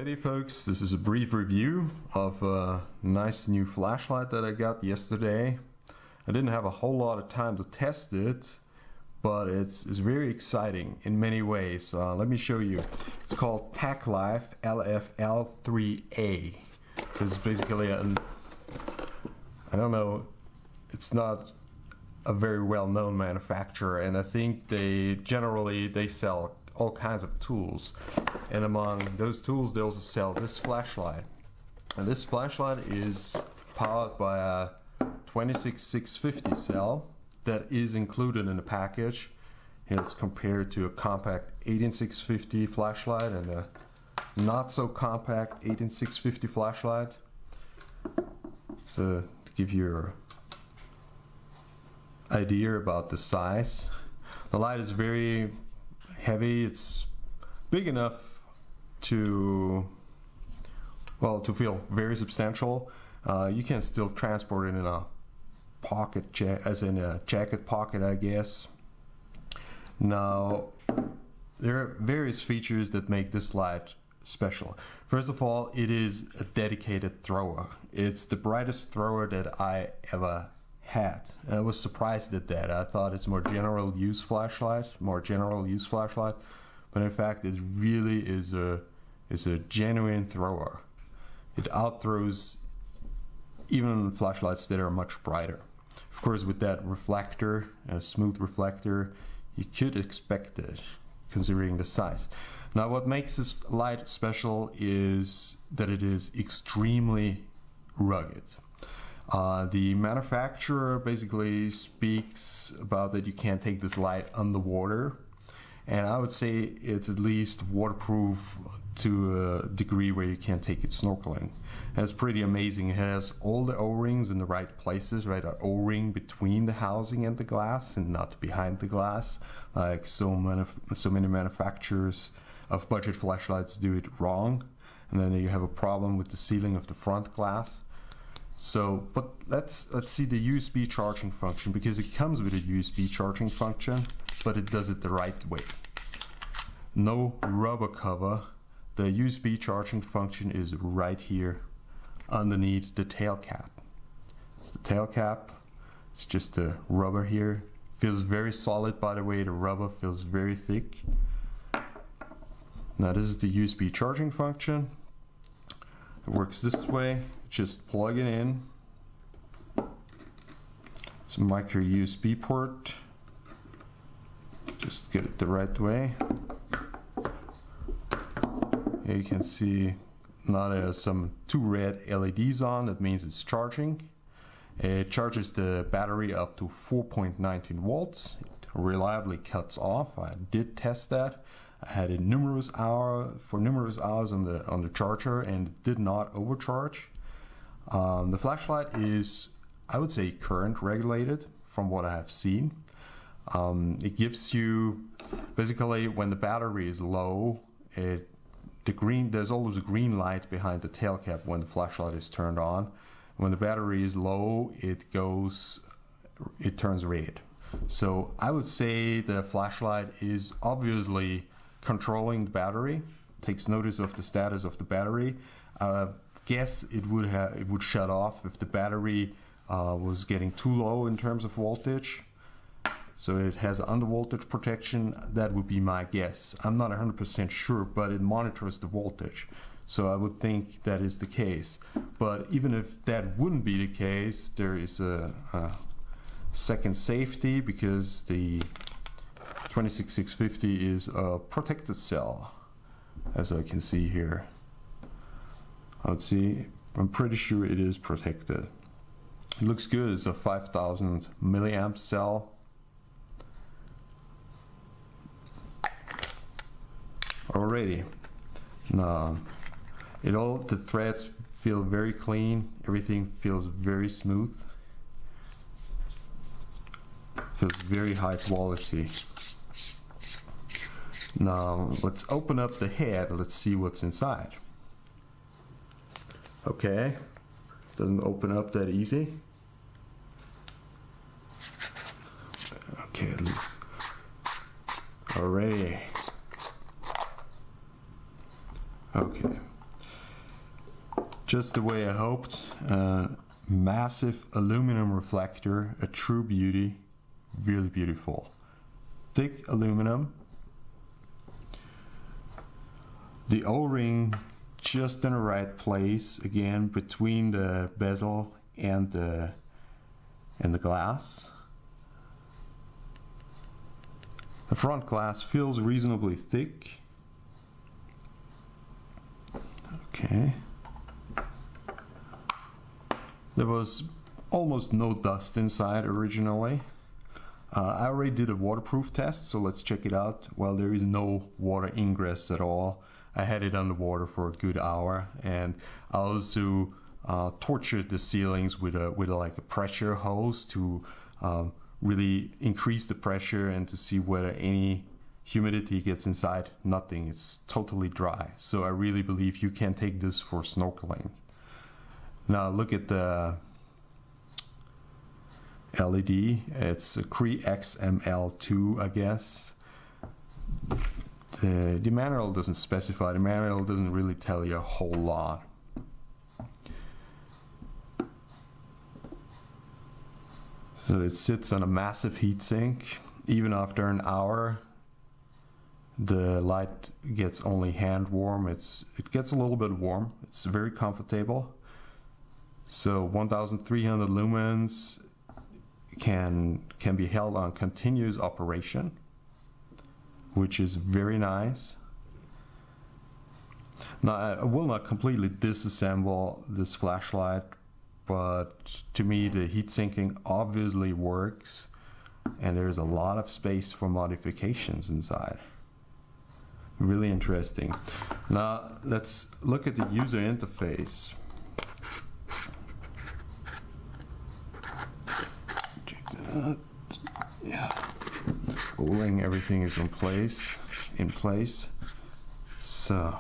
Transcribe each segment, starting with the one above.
Alrighty folks, this is a brief review of a nice new flashlight that I got yesterday. I didn't have a whole lot of time to test it, but it's very exciting in many ways. Let me show you. It's called TACKLIFE LFL3A. So it's basically I don't know, it's not a very well-known manufacturer, and I think they sell all kinds of tools, and among those tools they also sell this flashlight. And this flashlight is powered by a 26650 cell that is included in the package. It's compared to a compact 18650 flashlight and a not so compact 18650 flashlight. So to give you an idea about the size, the light is very heavy. It's big enough to feel very substantial. You can still transport it in a pocket, as in a jacket pocket, I guess. Now, there are various features that make this light special. First of all, it is a dedicated thrower. It's the brightest thrower that I ever had. I was surprised at that. I thought it's more general use flashlight, but in fact it really is a genuine thrower. It outthrows even flashlights that are much brighter. Of course, with that reflector, a smooth reflector, you could expect it considering the size. Now, what makes this light special is that it is extremely rugged. The manufacturer basically speaks about that you can't take this light underwater, and I would say it's at least waterproof to a degree where you can't take it snorkeling. And it's pretty amazing. It has all the O-rings in the right places, right? An O-ring between the housing and the glass and not behind the glass, like so many manufacturers of budget flashlights do it wrong, and then you have a problem with the sealing of the front glass. So, but let's see the USB charging function, because it comes with a USB charging function, but it does it the right way. No rubber cover. The USB charging function is right here underneath the tail cap. It's the tail cap. It's just the rubber here. Feels very solid, by the way. The rubber feels very thick. Now this is the USB charging function. It works this way. Just plug it in. It's a micro USB port. Just get it the right way. Here you can see now there's two red LEDs on. That means it's charging. It charges the battery up to 4.19 volts. It reliably cuts off. I did test that. I had it numerous hours on the charger, and it did not overcharge. The flashlight is, I would say, current regulated from what I have seen. It gives you, basically, when the battery is low, there's always a green light behind the tail cap when the flashlight is turned on. When the battery is low, it turns red. So I would say the flashlight is obviously controlling the battery, takes notice of the status of the battery. Guess it would shut off if the battery was getting too low in terms of voltage. So it has undervoltage protection. That would be my guess. I'm not 100% sure, but it monitors the voltage. So I would think that is the case. But even if that wouldn't be the case, there is a second safety, because the 26650 is a protected cell, as I can see here. I'm pretty sure it is protected. It looks good. It's a 5000 milliamp cell. Alrighty. Now, the threads feel very clean. Everything feels very smooth. Feels very high quality. Now, let's open up the head. Let's see what's inside. Okay, doesn't open up that easy. Okay, alright. Okay, just the way I hoped. Massive aluminum reflector, a true beauty, really beautiful. Thick aluminum. The O-ring just in the right place, again between the bezel and the glass. The front glass feels reasonably thick. Okay. There was almost no dust inside originally. I already did a waterproof test, so let's check it out. Well, there is no water ingress at all. I had it underwater for a good hour, and I also tortured the ceilings with like a pressure hose to really increase the pressure and to see whether any humidity gets inside. Nothing, it's totally dry. So I really believe you can take this for snorkeling. Now look at the LED. It's a Cree XML2, I guess. The manual doesn't specify. The manual doesn't really tell you a whole lot. So it sits on a massive heatsink. Even after an hour, the light gets only hand warm. It gets a little bit warm. It's very comfortable. So 1,300 lumens can be held on continuous operation, which is very nice. Now I will not completely disassemble this flashlight, but to me the heat sinking obviously works, and there's a lot of space for modifications inside. Really interesting. Now let's look at the user interface. Check that out. Yeah. O-ring, everything is in place. So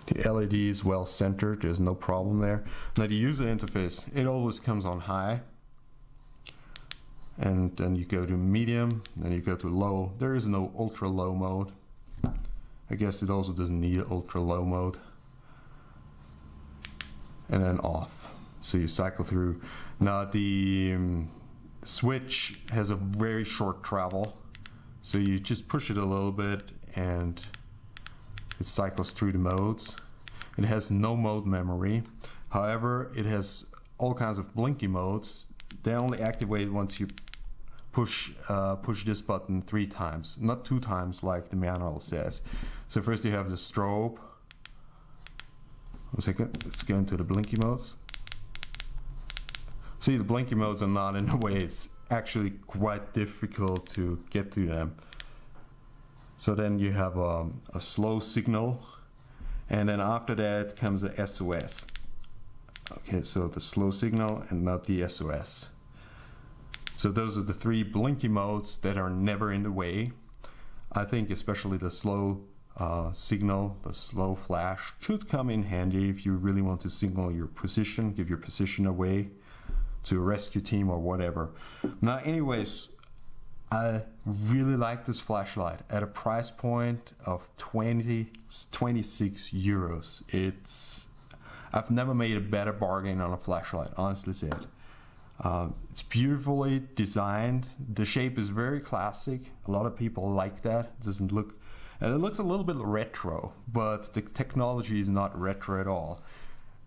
the LED is well centered, there's no problem there. Now the user interface, it always comes on high, and then you go to medium, then you go to low. There is no ultra low mode. I guess it also doesn't need ultra low mode. And then off. So you cycle through. Now the switch has a very short travel, so you just push it a little bit and it cycles through the modes. It has no mode memory. However, it has all kinds of blinky modes. They only activate once you push this button 3 times, not 2 times like the manual says. So first you have the strobe. 1 second, let's go into the blinky modes. See, the blinky modes are not in a way, it's actually quite difficult to get to them. So then you have a slow signal, and then after that comes the SOS. Okay, so the slow signal and not the SOS. So those are the 3 blinky modes that are never in the way. I think especially the slow signal, the slow flash, could come in handy if you really want to signal your position, give your position away to a rescue team or whatever. Now anyways, I really like this flashlight at a price point of 26 euros. I've never made a better bargain on a flashlight, honestly said. It's beautifully designed. The shape is very classic. A lot of people like that. It looks a little bit retro, but the technology is not retro at all.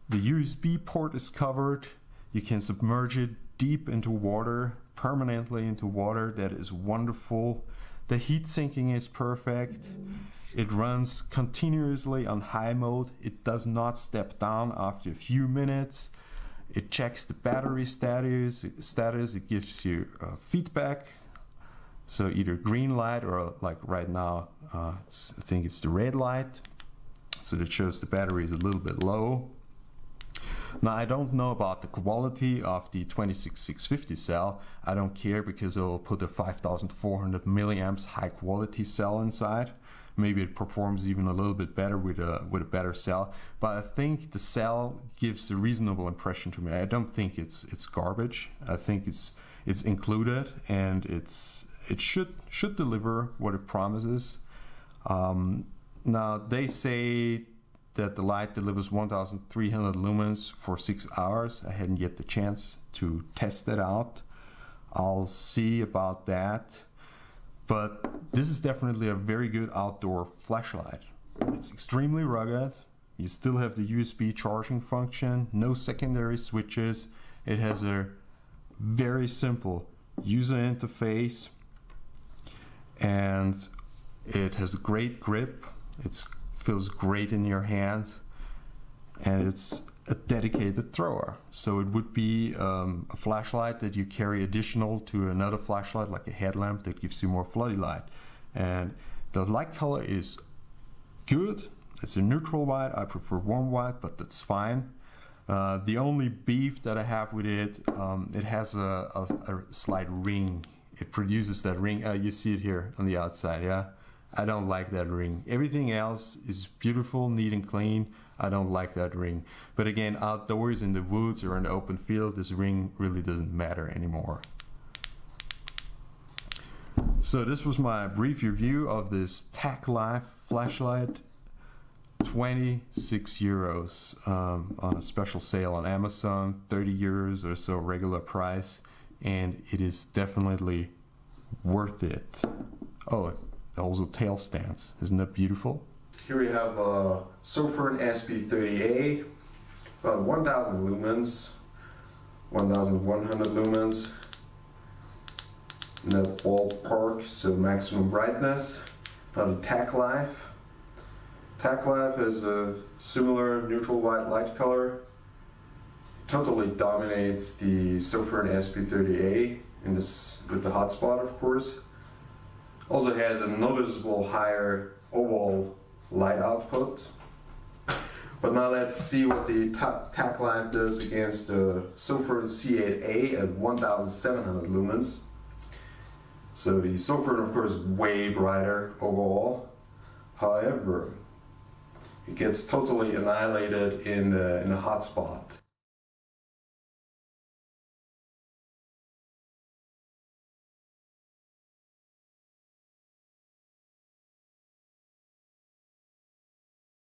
The USB port is covered. You can submerge it deep into water, permanently into water. That is wonderful. The heat sinking is perfect. It runs continuously on high mode. It does not step down after a few minutes. It checks the battery status. It gives you feedback. So either green light or like right now, I think it's the red light. So that shows the battery is a little bit low. Now I don't know about the quality of the 26650 cell. I don't care because it will put a 5400 milliamps high quality cell inside. Maybe it performs even a little bit better with a better cell. But I think the cell gives a reasonable impression to me. I don't think it's garbage. I think it's included, and it should deliver what it promises. Now they say that the light delivers 1,300 lumens for 6 hours. I hadn't yet the chance to test that out. I'll see about that. But this is definitely a very good outdoor flashlight. It's extremely rugged. You still have the USB charging function, no secondary switches. It has a very simple user interface, and it has a great grip. It feels great in your hand, and it's a dedicated thrower. So it would be a flashlight that you carry additional to another flashlight, like a headlamp that gives you more floody light. And the light color is good. It's a neutral white. I prefer warm white, but that's fine. The only beef that I have with it, it has a slight ring. It produces that ring. You see it here on the outside, yeah? I don't like that ring. Everything else is beautiful, neat and clean. I don't like that ring. But again, outdoors in the woods or in the open field, this ring really doesn't matter anymore. So this was my brief review of this TACKLIFE flashlight. 26 euros on a special sale on Amazon, 30 euros or so regular price, and it is definitely worth it. Oh, also tail stands. Isn't that beautiful? Here we have a Unported SB30A, about 1000 lumens, 1100 lumens, in that ballpark, so maximum brightness. Now the TACKLIFE. TACKLIFE has a similar neutral white light color. Totally dominates the Unported SB30A in this, with the hotspot, of course. Also has a noticeable higher overall light output. But now let's see what the TACKLIFE does against the Unported C8A at 1700 lumens. So the Unported, of course, is way brighter overall. However, it gets totally annihilated in the hotspot.